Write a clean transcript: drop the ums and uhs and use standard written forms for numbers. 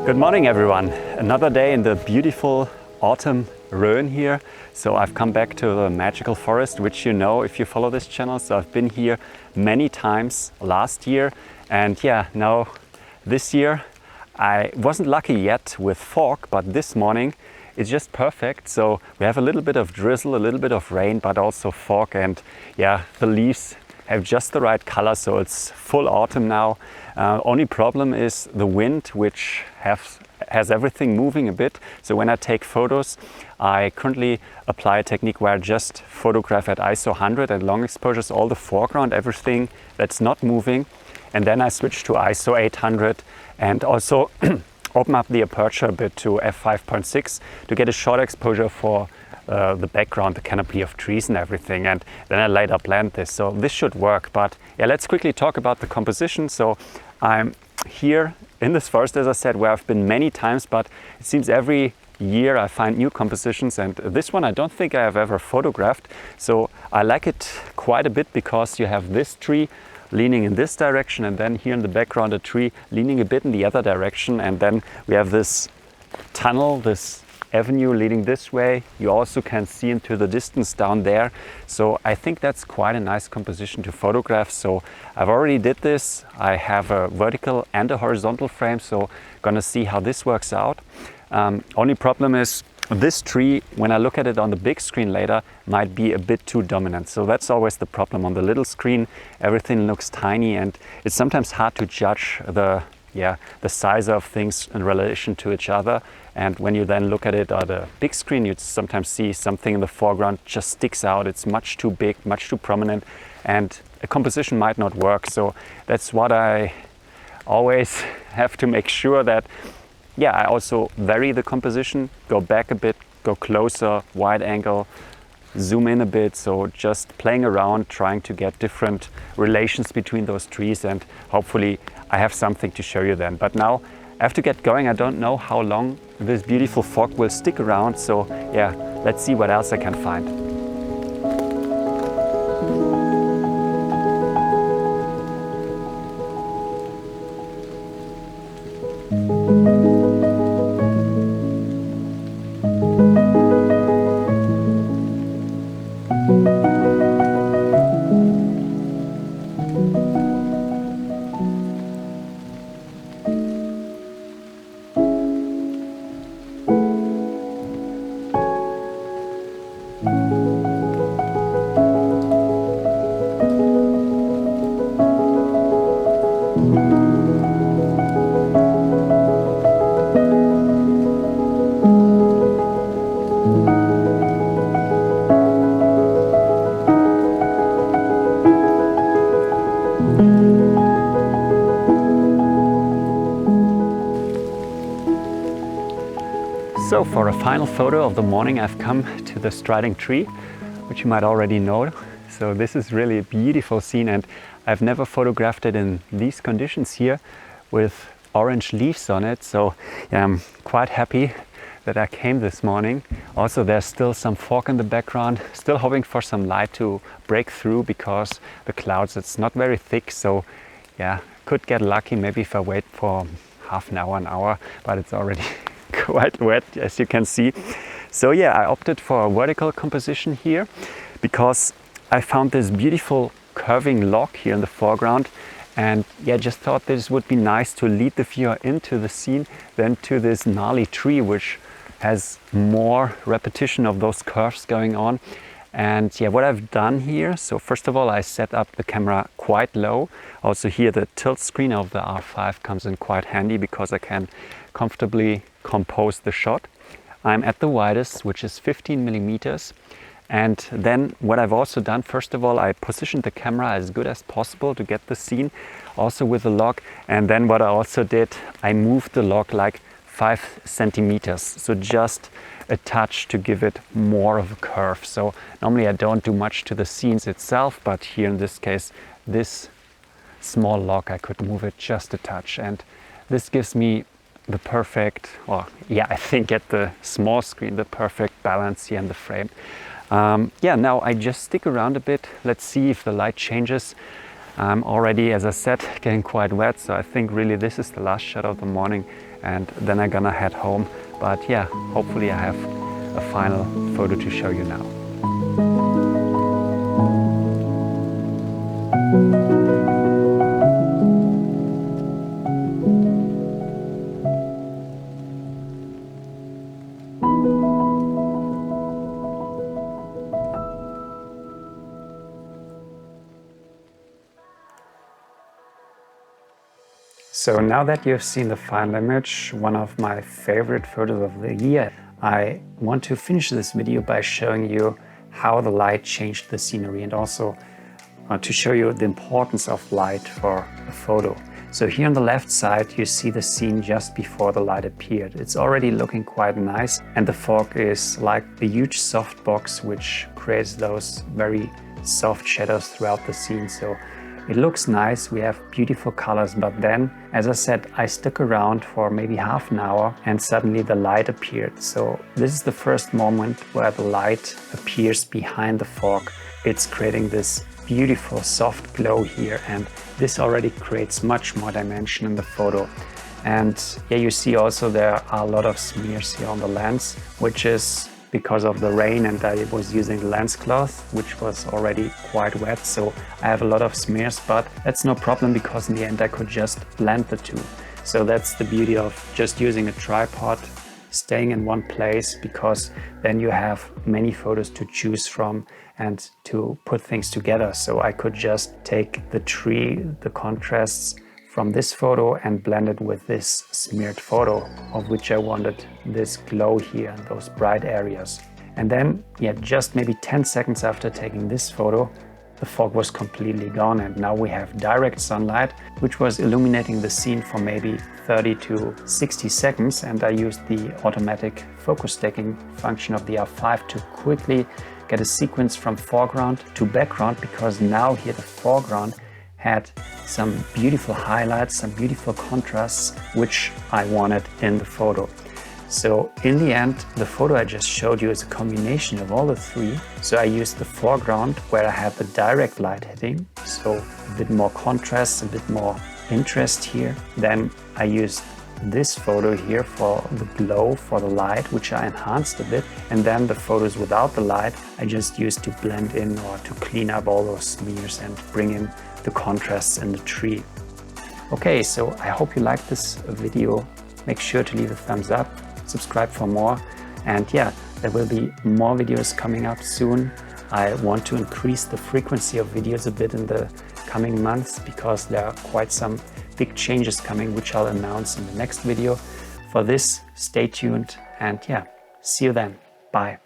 Good morning everyone. Another day in the beautiful autumn Rhön here. So I've come back to the magical forest, which you know if you follow this channel. So I've been here many times last year, and yeah, now this year I wasn't lucky yet with fog, but this morning it's just perfect. So we have a little bit of drizzle, a little bit of rain, but also fog, and yeah, the leaves have just the right color, so it's full autumn now. Only problem is the wind, which has everything moving a bit. So when I take photos, I currently apply a technique where I just photograph at ISO 100 at long exposures, all the foreground, everything that's not moving. And then I switch to ISO 800 and also open up the aperture a bit to f5.6 to get a short exposure for the background, the canopy of trees and everything, and then I later blend this. So this should work. But yeah, let's quickly talk about the composition. So I'm here in this forest, as I said, where I've been many times, but it seems every year I find new compositions, and this one I don't think I have ever photographed. So I like it quite a bit because you have this tree leaning in this direction, and then here in the background a tree leaning a bit in the other direction, and then we have this tunnel, this avenue leading this way. You also can see into the distance down there. So I think that's quite a nice composition to photograph. So I've already did this. I have a vertical and a horizontal frame, so gonna see how this works out. Only problem is this tree, when I look at it on the big screen later, might be a bit too dominant. So that's always the problem. On the little screen, everything looks tiny, and it's sometimes hard to judge the size of things in relation to each other. And when you then look at it on the big screen, you sometimes see something in the foreground just sticks out. It's much too big, much too prominent, and a composition might not work. So that's what I always have to make sure that, yeah, I also vary the composition, go back a bit, go closer, wide angle, zoom in a bit. So just playing around, trying to get different relations between those trees, and hopefully I have something to show you then. But now I have to get going. I don't know how long this beautiful fog will stick around. So yeah, let's see what else I can find. So for a final photo of the morning, I've come to the striding tree, which you might already know. So this is really a beautiful scene, and I've never photographed it in these conditions here with orange leaves on it. So yeah, I'm quite happy that I came this morning. Also, there's still some fog in the background, still hoping for some light to break through because the clouds, it's not very thick. So yeah, could get lucky maybe if I wait for half an hour, but it's already quite wet, as you can see. So yeah, I opted for a vertical composition here because I found this beautiful curving log here in the foreground, and yeah, just thought this would be nice to lead the viewer into the scene than to this gnarly tree, which has more repetition of those curves going on. And yeah, what I've done here, so first of all, I set up the camera quite low. Also here, the tilt screen of the R5 comes in quite handy because I can comfortably compose the shot. I'm at the widest, which is 15 millimeters. And then what I've also done, first of all, I positioned the camera as good as possible to get the scene, also with the log. And then what I also did, I moved the log like 5 centimeters. So just a touch to give it more of a curve. So normally I don't do much to the scenes itself, but here in this case, this small log, I could move it just a touch. And this gives me the perfect, well, yeah, I think at the small screen, the perfect balance here in the frame. Yeah, now I just stick around a bit. Let's see if the light changes. I'm already, as I said, getting quite wet, so I think really this is the last shot of the morning, and then I'm gonna head home. But yeah, hopefully I have a final photo to show you now. So now that you've seen the final image, one of my favorite photos of the year, I want to finish this video by showing you how the light changed the scenery, and also to show you the importance of light for a photo. So here on the left side you see the scene just before the light appeared. It's already looking quite nice, and the fog is like a huge soft box which creates those very soft shadows throughout the scene. So it looks nice, we have beautiful colors, but then, as I said, I stuck around for maybe half an hour and suddenly the light appeared. So this is the first moment where the light appears behind the fog. It's creating this beautiful soft glow here, and this already creates much more dimension in the photo. And yeah, you see also there are a lot of smears here on the lens, which is because of the rain, and I was using the lens cloth, which was already quite wet, so I have a lot of smears, but that's no problem because in the end I could just blend the two. So that's the beauty of just using a tripod, staying in one place, because then you have many photos to choose from and to put things together. So I could just take the tree, the contrasts from this photo and blend it with this smeared photo, of which I wanted this glow here and those bright areas. And then, yeah, just maybe 10 seconds after taking this photo, the fog was completely gone, and now we have direct sunlight, which was illuminating the scene for maybe 30 to 60 seconds. And I used the automatic focus taking function of the R5 to quickly get a sequence from foreground to background, because now here the foreground had some beautiful highlights, some beautiful contrasts, which I wanted in the photo. So in the end, the photo I just showed you is a combination of all the three. So I used the foreground where I had the direct light hitting, so a bit more contrast, a bit more interest here. Then I used this photo here for the glow, for the light, which I enhanced a bit. And then the photos without the light, I just used to blend in or to clean up all those smears and bring in the contrasts in the tree. Okay, so I hope you liked this video. Make sure to leave a thumbs up, subscribe for more, and yeah, there will be more videos coming up soon. I want to increase the frequency of videos a bit in the coming months, because there are quite some big changes coming, which I'll announce in the next video. For this, stay tuned, and yeah, see you then. Bye.